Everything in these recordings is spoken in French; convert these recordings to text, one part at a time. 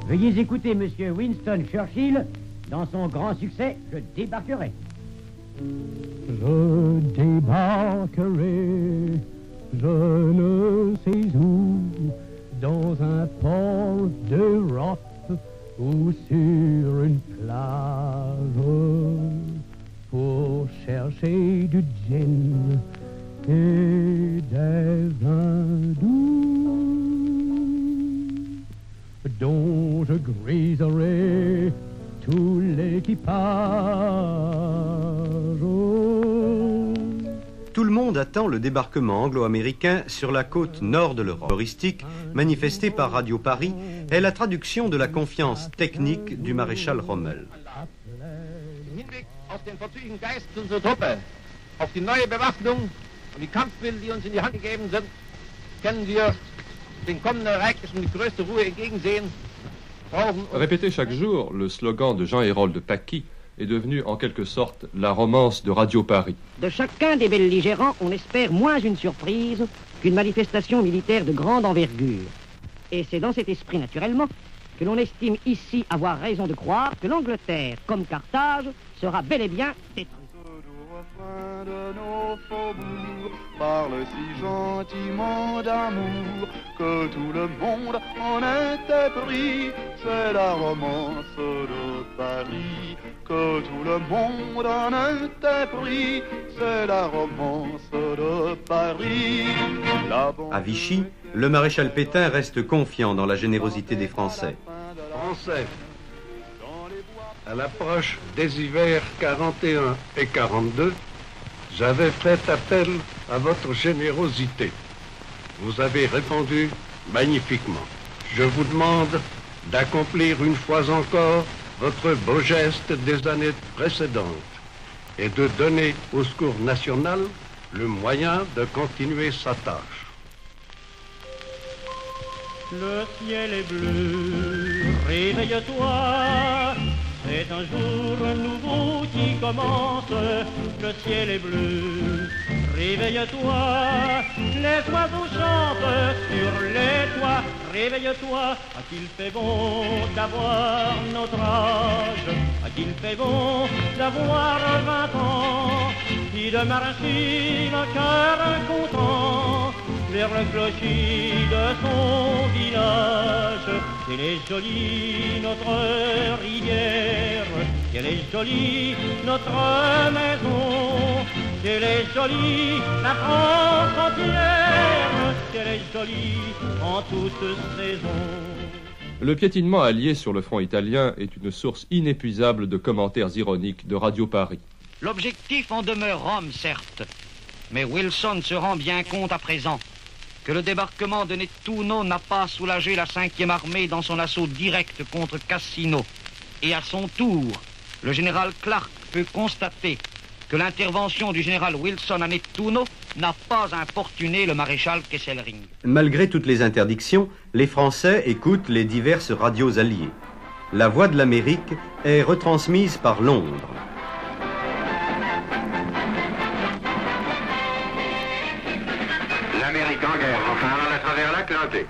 Veuillez écouter Monsieur Winston Churchill dans son grand succès « Je débarquerai ». Je débarquerai, je ne sais où, dans un port d'Europe ou sur une plage, pour chercher du gin et des vins doux, dont je griserai tout l'équipage. Tout le monde attend le débarquement anglo-américain sur la côte nord de l'Europe. Touristique, manifestée par Radio Paris, est la traduction de la confiance technique du maréchal Rommel. Auf den vorzüglichen Geist unserer Truppe, auf die neue Bewaffnung und die Kampfmittel, die uns in die Hand gegeben sind, können wir den kommenden Ereignissen mit größter Ruhe entgegensehen. Répété chaque jour, le slogan de Jean-Hérold Paqui est devenu en quelque sorte la romance de Radio Paris. De chacun des belligérants, on espère moins une surprise qu'une manifestation militaire de grande envergure. Et c'est dans cet esprit, naturellement, que l'on estime ici avoir raison de croire que l'Angleterre, comme Carthage, sera bel et bien détruite. De nos faubourgs parle si gentiment d'amour que tout le monde en était pris. C'est la romance de Paris, que tout le monde en était pris. C'est la romance de Paris. À Vichy, le maréchal Pétain reste confiant dans la générosité des Français. Français, à l'approche des hivers 41 et 42, j'avais fait appel à votre générosité. Vous avez répondu magnifiquement. Je vous demande d'accomplir une fois encore votre beau geste des années précédentes et de donner au Secours national le moyen de continuer sa tâche. Le ciel est bleu, réveille-toi, c'est un jour nouveau qui commence. Le ciel est bleu, réveille-toi, les oiseaux chantent sur les toits. Réveille-toi, a-t-il fait bon d'avoir notre âge? A-t-il fait bon d'avoir 20 ans? Qui demeure ainsi le cœur content vers le clocher de son village. Qu'elle est jolie notre rivière, qu'elle est jolie notre maison, qu'elle est jolie la France entière, qu'elle est jolie en toutes saisons. Le piétinement allié sur le front italien est une source inépuisable de commentaires ironiques de Radio Paris. L'objectif en demeure Rome, certes, mais Wilson se rend bien compte à présent que le débarquement de Nettuno n'a pas soulagé la 5e armée dans son assaut direct contre Cassino. Et à son tour, le général Clark peut constater que l'intervention du général Wilson à Nettuno n'a pas importuné le maréchal Kesselring. Malgré toutes les interdictions, les Français écoutent les diverses radios alliées. La voix de l'Amérique est retransmise par Londres. L'Amérique en guerre, enfin, à travers l'Atlantique.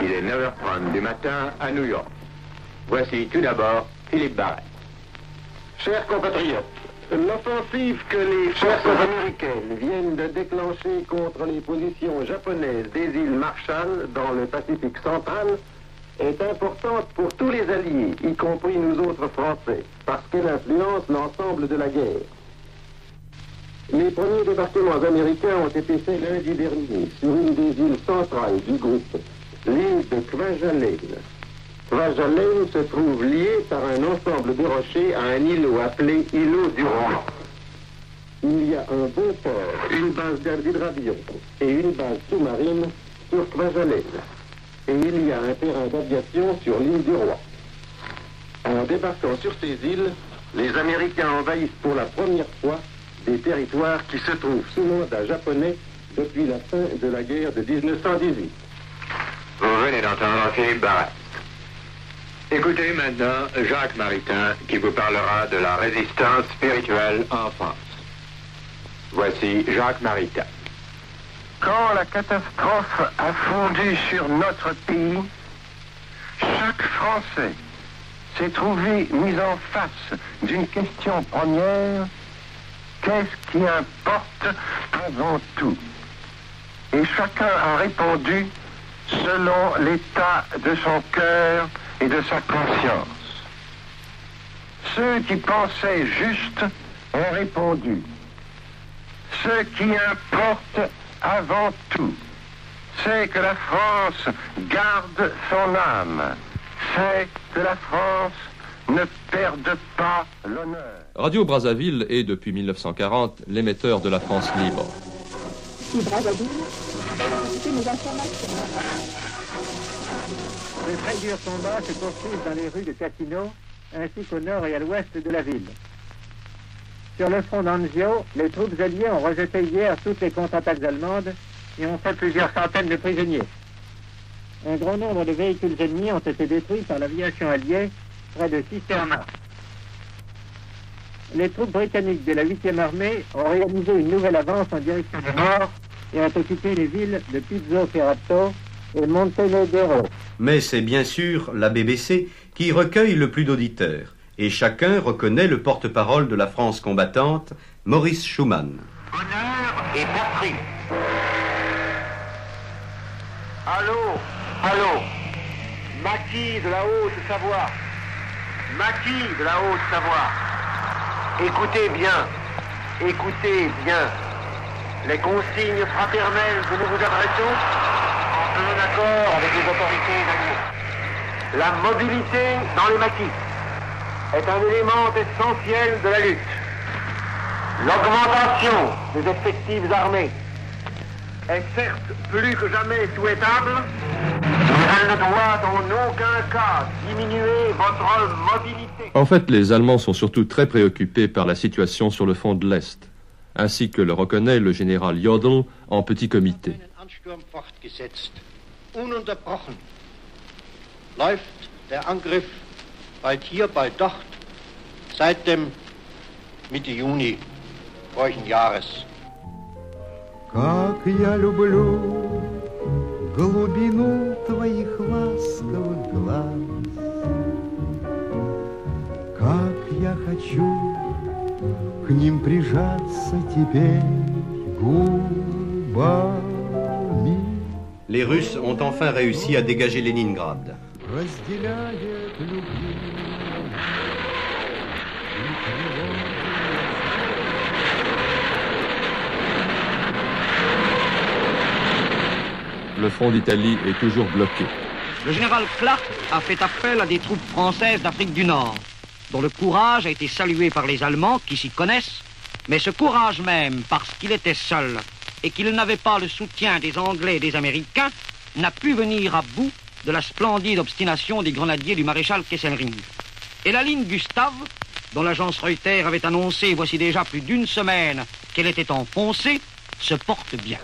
Il est 9h30 du matin à New York. Voici tout d'abord Philippe Barrett. Chers compatriotes, l'offensive que les forces américaines viennent de déclencher contre les positions japonaises des îles Marshall dans le Pacifique central est importante pour tous les alliés, y compris nous autres Français, parce qu'elle influence l'ensemble de la guerre. Les premiers débarquements américains ont été faits lundi dernier sur une des îles centrales du groupe, l'île de Kwajalein. Kwajalein se trouve lié par un ensemble de rochers à un îlot appelé îlot du Roi. Il y a un beau port, une base d'hydravion et une base sous-marine sur Kwajalein. Et il y a un terrain d'aviation sur l'île du Roi. En débarquant sur ces îles, les Américains envahissent pour la première fois des territoires qui se trouvent sous mandat japonais depuis la fin de la guerre de 1918. Vous venez d'entendre Philippe Barrett. Écoutez maintenant Jacques Maritain qui vous parlera de la résistance spirituelle en France. Voici Jacques Maritain. Quand la catastrophe a fondu sur notre pays, chaque Français s'est trouvé mis en face d'une question première, qu'est-ce qui importe avant tout? Et chacun a répondu selon l'état de son cœur et de sa conscience. Ceux qui pensaient juste ont répondu. Ce qui importe avant tout, c'est que la France garde son âme. C'est que la France ne perde pas l'honneur. Radio Brazzaville est, depuis 1940, l'émetteur de la France libre. De très durs combats se poursuivent dans les rues de Cassino, ainsi qu'au nord et à l'ouest de la ville. Sur le front d'Anzio, les troupes alliées ont rejeté hier toutes les contre-attaques allemandes et ont fait plusieurs centaines de prisonniers. Un grand nombre de véhicules ennemis ont été détruits par l'aviation alliée près de Cisterna. Les troupes britanniques de la 8e armée ont réalisé une nouvelle avance en direction du nord et ont occupé les villes de Pizzo Ferrato et Montenegro. Mais c'est bien sûr la BBC qui recueille le plus d'auditeurs, et chacun reconnaît le porte-parole de la France combattante, Maurice Schumann. Honneur et patrie. Allô, allô, maquis de la Haute-Savoie, maquis de la Haute-Savoie, écoutez bien les consignes fraternelles que nous vous adressons en plein accord avec les autorités alliées. La mobilité dans les maquis est un élément essentiel de la lutte. L'augmentation des effectifs armés est certes plus que jamais souhaitable, mais elle ne doit en aucun cas diminuer votre mobilité. En fait, les Allemands sont surtout très préoccupés par la situation sur le front de l'Est, ainsi que le reconnaît le général Jodl en petit comité. Ununterbrochen läuft der Angriff bald hier, bald dort, seit dem Mitte Juni vorigen Jahres. Как я люблю глубину твоих ласковых глаз, как я хочу к ним прижаться теперь губами. Les Russes ont enfin réussi à dégager Leningrad. Разделяет любви. Le front d'Italie est toujours bloqué. Le général Clark a fait appel à des troupes françaises d'Afrique du Nord, dont le courage a été salué par les Allemands qui s'y connaissent, mais ce courage même, parce qu'il était seul et qu'il n'avait pas le soutien des Anglais et des Américains, n'a pu venir à bout de la splendide obstination des grenadiers du maréchal Kesselring. Et la ligne Gustave, dont l'agence Reuters avait annoncé voici déjà plus d'une semaine qu'elle était enfoncée, se porte bien.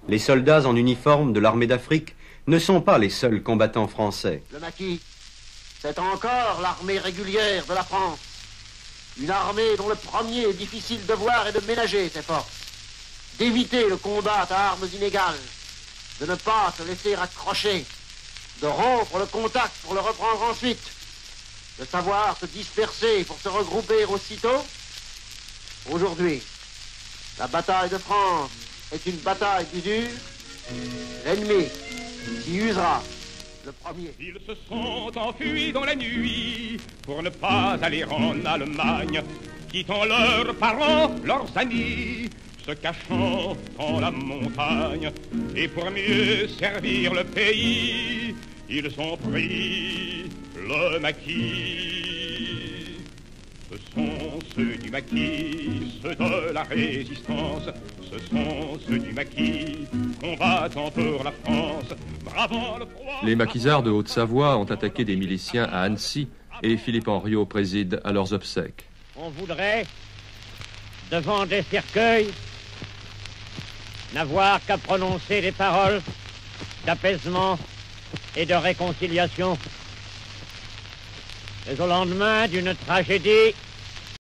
Les soldats en uniforme de l'armée d'Afrique ne sont pas les seuls combattants français. Le maquis, c'est encore l'armée régulière de la France. Une armée dont le premier difficile devoir est de ménager ses forces, d'éviter le combat à armes inégales, de ne pas se laisser accrocher, de rompre le contact pour le reprendre ensuite, de savoir se disperser pour se regrouper aussitôt. Aujourd'hui, la bataille de France est une bataille d'usure. L'ennemi qui usera le premier. Ils se sont enfuis dans la nuit pour ne pas aller en Allemagne, quittant leurs parents, leurs amis, se cachant dans la montagne. Et pour mieux servir le pays, ils ont pris le maquis. Ce sont ceux du maquis, ceux de la résistance. Ce sont ceux du maquis, combattant pour la France, bravant le froid. Les maquisards de Haute-Savoie ont attaqué des miliciens à Annecy et Philippe Henriot préside à leurs obsèques. On voudrait, devant des cercueils, n'avoir qu'à prononcer des paroles d'apaisement et de réconciliation. Mais au lendemain d'une tragédie